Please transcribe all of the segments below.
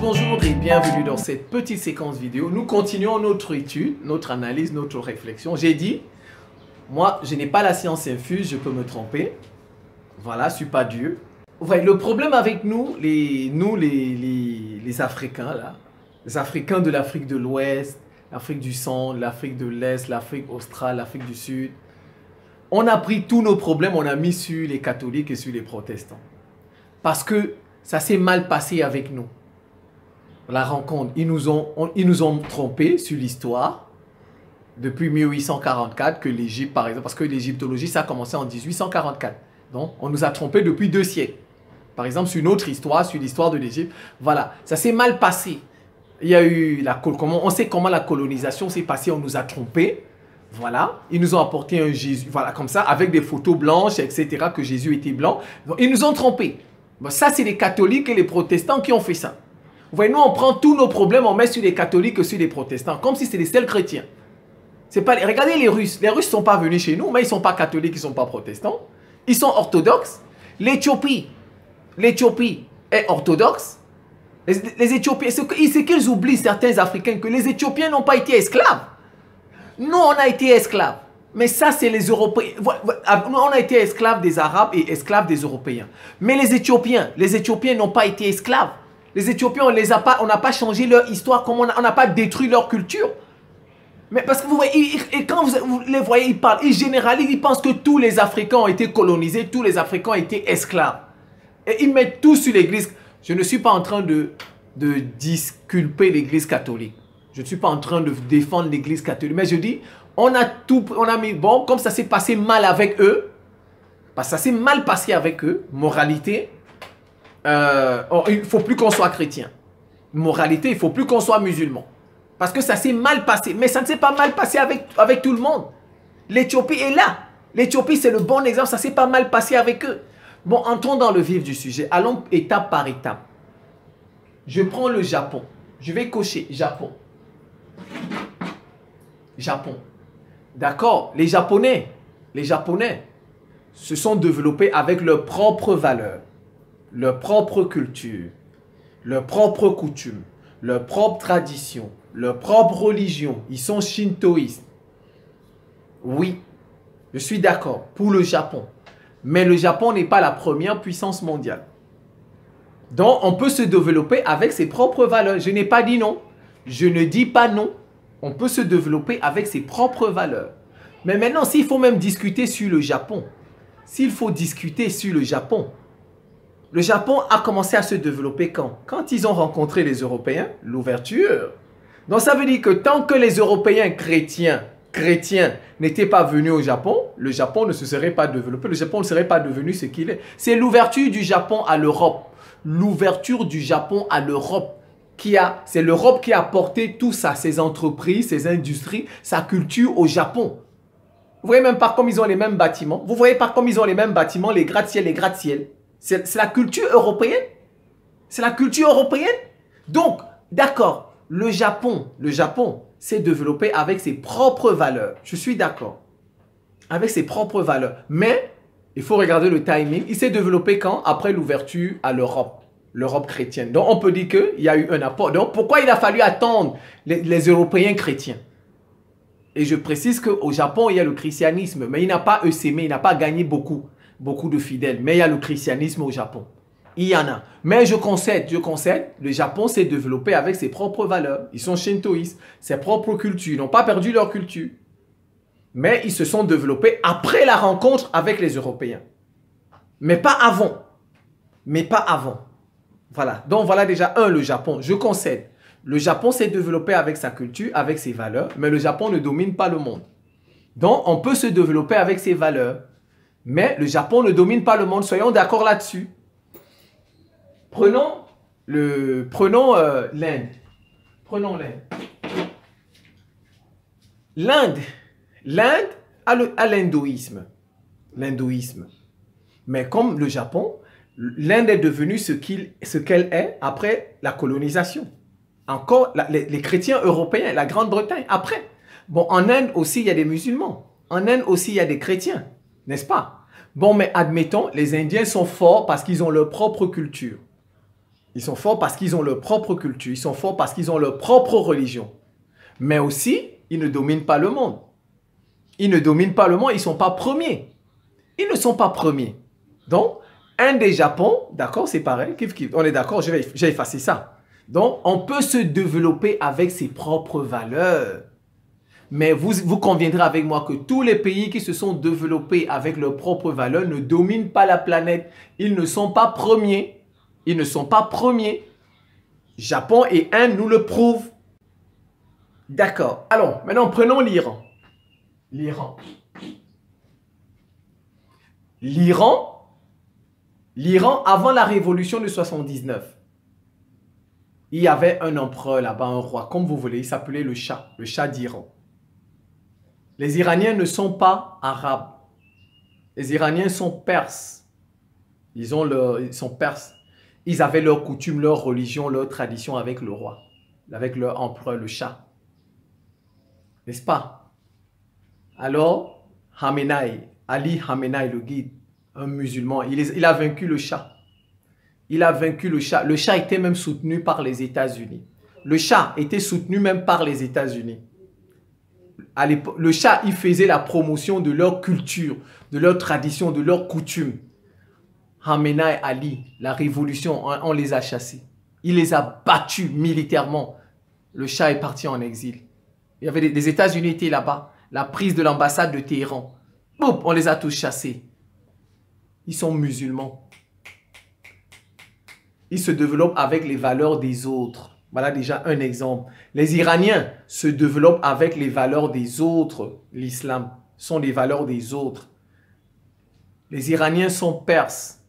Bonjour et bienvenue dans cette petite séquence vidéo. Nous continuons notre étude, notre analyse, notre réflexion. J'ai dit, moi, je n'ai pas la science infuse, je peux me tromper. Voilà, je ne suis pas Dieu. Ouais, le problème avec nous, les Africains, là, les Africains de l'Afrique de l'Ouest, l'Afrique du Centre, l'Afrique de l'Est, l'Afrique australe, l'Afrique du Sud, on a pris tous nos problèmes, on a mis sur les catholiques et sur les protestants. Parce que ça s'est mal passé avec nous. La rencontre, ils nous ont trompés sur l'histoire depuis 1844 que l'Égypte, par exemple, parce que l'égyptologie, ça a commencé en 1844. Donc, on nous a trompés depuis 2 siècles. Par exemple, sur notre histoire, sur l'histoire de l'Égypte, voilà, ça s'est mal passé. Il y a eu, on sait comment la colonisation s'est passée, on nous a trompés. Voilà, ils nous ont apporté un Jésus, voilà, comme ça, avec des photos blanches, etc., que Jésus était blanc. Donc, ils nous ont trompés. Bon, ça, c'est les catholiques et les protestants qui ont fait ça. Vous voyez, nous, on prend tous nos problèmes, on met sur les catholiques et sur les protestants, comme si c'était les seuls chrétiens. C'est pas, regardez les Russes. Les Russes ne sont pas venus chez nous, mais ils ne sont pas catholiques, ils ne sont pas protestants. Ils sont orthodoxes. L'Éthiopie est orthodoxe. Les Éthiopiens, c'est qu'ils oublient, certains Africains, que les Éthiopiens n'ont pas été esclaves. Nous, on a été esclaves. Mais ça, c'est les Européens. Nous, on a été esclaves des Arabes et esclaves des Européens. Mais les Éthiopiens n'ont pas été esclaves. Les Éthiopiens, on n'a pas changé leur histoire, comme on n'a pas détruit leur culture. Mais parce que vous voyez, et quand vous les voyez, ils parlent, ils généralisent, ils pensent que tous les Africains ont été colonisés, tous les Africains ont été esclaves. Et ils mettent tout sur l'Église. Je ne suis pas en train de disculper l'Église catholique. Je ne suis pas en train de défendre l'Église catholique. Mais je dis, on a mis, bon, comme ça s'est passé mal avec eux, parce que ça s'est mal passé avec eux, moralité, il ne faut plus qu'on soit chrétien. Moralité, il ne faut plus qu'on soit musulman. Parce que ça s'est mal passé. Mais ça ne s'est pas mal passé avec tout le monde. L'Éthiopie est là. L'Éthiopie, c'est le bon exemple. Ça ne s'est pas mal passé avec eux. Bon, entrons dans le vif du sujet. Allons étape par étape. Je prends le Japon. Je vais cocher Japon. Japon. D'accord, les Japonais se sont développés avec leurs propres valeurs, leur propre culture, leurs propres coutumes, leurs propres traditions, leur propre religion. Ils sont shintoïstes. Oui, je suis d'accord pour le Japon. Mais le Japon n'est pas la première puissance mondiale. Donc, on peut se développer avec ses propres valeurs. Je n'ai pas dit non. Je ne dis pas non. On peut se développer avec ses propres valeurs. Mais maintenant, s'il faut même discuter sur le Japon, le Japon a commencé à se développer quand? Quand ils ont rencontré les Européens, l'ouverture. Donc, ça veut dire que tant que les Européens chrétiens n'étaient pas venus au Japon, le Japon ne se serait pas développé, le Japon ne serait pas devenu ce qu'il est. C'est l'ouverture du Japon à l'Europe. L'ouverture du Japon à l'Europe. C'est l'Europe qui a apporté tout ça, ses entreprises, ses industries, sa culture au Japon. Vous voyez même pas comme ils ont les mêmes bâtiments. Vous voyez pas comme ils ont les mêmes bâtiments, les gratte-ciel, les gratte-ciel. C'est la culture européenne. C'est la culture européenne. Donc, d'accord, le Japon s'est développé avec ses propres valeurs. Je suis d'accord. Avec ses propres valeurs. Mais, il faut regarder le timing. Il s'est développé quand? Après l'ouverture à l'Europe. L'Europe chrétienne. Donc, on peut dire qu'il y a eu un apport. Donc, pourquoi il a fallu attendre les Européens chrétiens? Et je précise qu'au Japon, il y a le christianisme. Mais il n'a pas essaimé, il n'a pas gagné beaucoup de fidèles. Mais il y a le christianisme au Japon. Il y en a. Mais je concède, le Japon s'est développé avec ses propres valeurs. Ils sont shintoïstes, ses propres cultures. Ils n'ont pas perdu leur culture. Mais ils se sont développés après la rencontre avec les Européens. Mais pas avant. Voilà. Donc voilà déjà le Japon. Je concède. Le Japon s'est développé avec sa culture, avec ses valeurs. Mais le Japon ne domine pas le monde. Donc on peut se développer avec ses valeurs. Mais le Japon ne domine pas le monde. Soyons d'accord là-dessus. Prenons l'Inde. L'Inde a l'hindouisme. Mais comme le Japon, l'Inde est devenue ce qu'elle est après la colonisation. Encore les chrétiens européens, la Grande-Bretagne, après. Bon, en Inde aussi, il y a des musulmans. En Inde aussi, il y a des chrétiens, n'est-ce pas? Bon, mais admettons, les Indiens sont forts parce qu'ils ont leur propre culture. Ils sont forts parce qu'ils ont leur propre culture. Ils sont forts parce qu'ils ont leur propre religion. Mais aussi, ils ne dominent pas le monde. Ils ne dominent pas le monde, ils ne sont pas premiers. Ils ne sont pas premiers. Donc, un des Japon, d'accord, c'est pareil, on est d'accord, j'ai effacé ça. Donc, on peut se développer avec ses propres valeurs. Mais vous conviendrez avec moi que tous les pays qui se sont développés avec leurs propres valeurs ne dominent pas la planète. Ils ne sont pas premiers. Ils ne sont pas premiers. Japon et Inde nous le prouvent. D'accord. Alors, maintenant, prenons l'Iran. L'Iran, avant la révolution de 79, il y avait un empereur là-bas, un roi, comme vous voulez, il s'appelait le Shah d'Iran. Les Iraniens ne sont pas arabes. Les Iraniens sont perses. Ils sont perses. Ils avaient leurs coutumes, leur religion, leur tradition avec le roi, avec leur empereur, le Shah. N'est-ce pas? Alors, Ali Khamenei, le guide, un musulman, il a vaincu le Shah. Il a vaincu le Shah. Le Shah était même soutenu par les États-Unis. Le Shah était soutenu même par les États-Unis. Le Shah, il faisait la promotion de leur culture, de leur tradition, de leurs coutumes. Khamenei, Ali, la révolution, on les a chassés. Il les a battus militairement. Le Shah est parti en exil. Il y avait des États-Unis étaient là-bas. La prise de l'ambassade de Téhéran. Boum, on les a tous chassés. Ils sont musulmans. Ils se développent avec les valeurs des autres. Voilà déjà un exemple. Les Iraniens se développent avec les valeurs des autres. L'islam sont les valeurs des autres. Les Iraniens sont perses.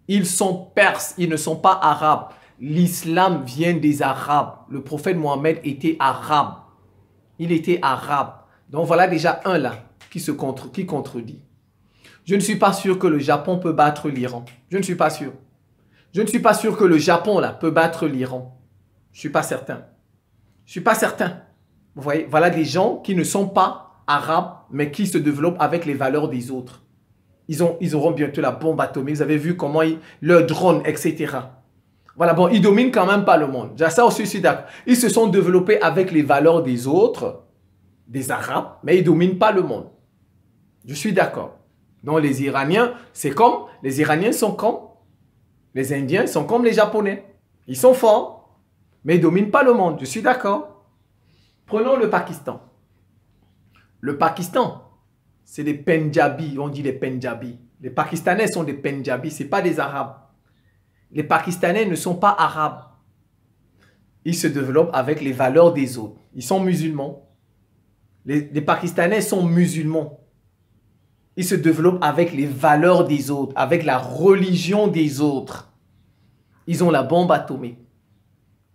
Ils sont perses, ils ne sont pas arabes. L'islam vient des Arabes. Le prophète Mohammed était arabe. Il était arabe. Donc voilà déjà un là qui contredit. Je ne suis pas sûr que le Japon peut battre l'Iran. Je ne suis pas sûr. Je ne suis pas sûr que le Japon là peut battre l'Iran. Je ne suis pas certain. Je ne suis pas certain. Vous voyez, voilà des gens qui ne sont pas arabes, mais qui se développent avec les valeurs des autres. Ils auront bientôt la bombe atomique. Vous avez vu comment leurs drones, etc. Voilà, bon, ils dominent quand même pas le monde. Ça aussi, je suis d'accord. Ils se sont développés avec les valeurs des autres, des Arabes, mais ils ne dominent pas le monde. Je suis d'accord. Donc les Iraniens, les Iraniens sont comme les Indiens, sont comme les Japonais. Ils sont forts, mais ils ne dominent pas le monde. Je suis d'accord. Prenons le Pakistan. Le Pakistan, c'est des Pendjabis, on dit les Pendjabis. Les Pakistanais sont des Pendjabis, ce n'est pas des Arabes. Les Pakistanais ne sont pas arabes. Ils se développent avec les valeurs des autres. Ils sont musulmans. Les Pakistanais sont musulmans. Ils se développent avec les valeurs des autres, avec la religion des autres. Ils ont la bombe atomique.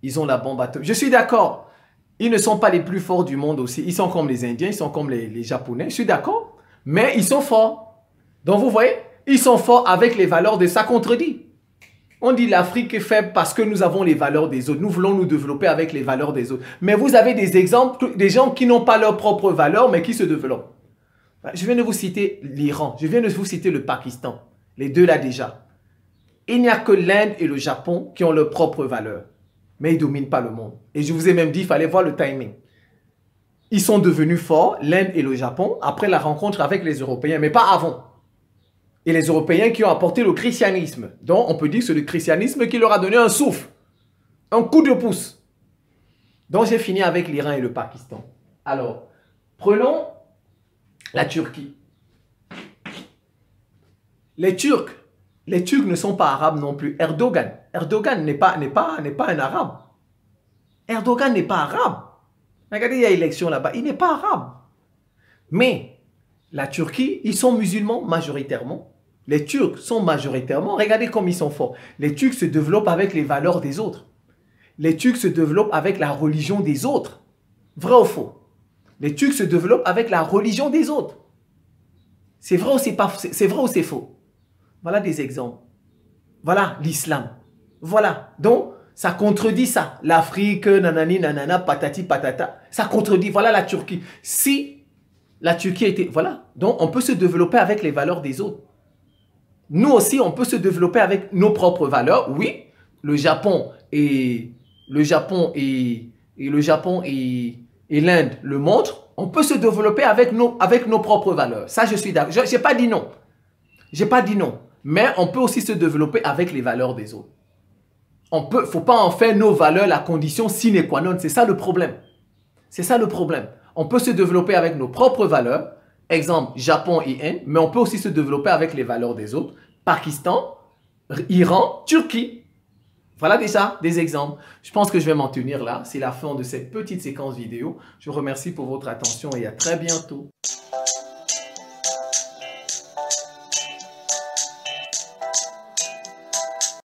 Ils ont la bombe atomique. Je suis d'accord. Ils ne sont pas les plus forts du monde aussi. Ils sont comme les Indiens, ils sont comme les Japonais. Je suis d'accord. Mais ils sont forts. Donc vous voyez, ils sont forts avec les valeurs de ça contredit. On dit l'Afrique est faible parce que nous avons les valeurs des autres. Nous voulons nous développer avec les valeurs des autres. Mais vous avez des exemples, des gens qui n'ont pas leurs propres valeurs, mais qui se développent. Je viens de vous citer l'Iran. Je viens de vous citer le Pakistan. Les deux là déjà. Il n'y a que l'Inde et le Japon qui ont leurs propres valeurs. Mais ils ne dominent pas le monde. Et je vous ai même dit, il fallait voir le timing. Ils sont devenus forts, l'Inde et le Japon, après la rencontre avec les Européens, mais pas avant. Et les Européens qui ont apporté le christianisme. Donc, on peut dire que c'est le christianisme qui leur a donné un souffle, un coup de pouce. Donc, j'ai fini avec l'Iran et le Pakistan. Alors, prenons la Turquie. Les Turcs ne sont pas arabes non plus. Erdogan n'est pas un arabe. Erdogan n'est pas arabe. Regardez, il y a élection là-bas. Il n'est pas arabe. Mais la Turquie, ils sont musulmans majoritairement. Les Turcs sont majoritairement, regardez comme ils sont forts. Les Turcs se développent avec les valeurs des autres. Les Turcs se développent avec la religion des autres. Vrai ou faux? Les Turcs se développent avec la religion des autres. C'est vrai ou c'est vrai ou c'est faux? Voilà des exemples. Voilà l'islam. Voilà. Donc, ça contredit ça. L'Afrique, nanani, nanana, patati, patata. Ça contredit. Voilà la Turquie. Si la Turquie était... Voilà. Donc, on peut se développer avec les valeurs des autres. Nous aussi, on peut se développer avec nos propres valeurs. Oui, le Japon et le Japon et l'Inde le montrent, on peut se développer avec nos propres valeurs. Ça, je suis d'accord. Je n'ai pas dit non. J'ai pas dit non. Mais on peut aussi se développer avec les valeurs des autres. Il ne faut pas en faire nos valeurs la condition sine qua non. C'est ça le problème. C'est ça le problème. On peut se développer avec nos propres valeurs. Exemple, Japon et Inde. Mais on peut aussi se développer avec les valeurs des autres. Pakistan, Iran, Turquie. Voilà déjà des exemples. Je pense que je vais m'en tenir là. C'est la fin de cette petite séquence vidéo. Je vous remercie pour votre attention et à très bientôt.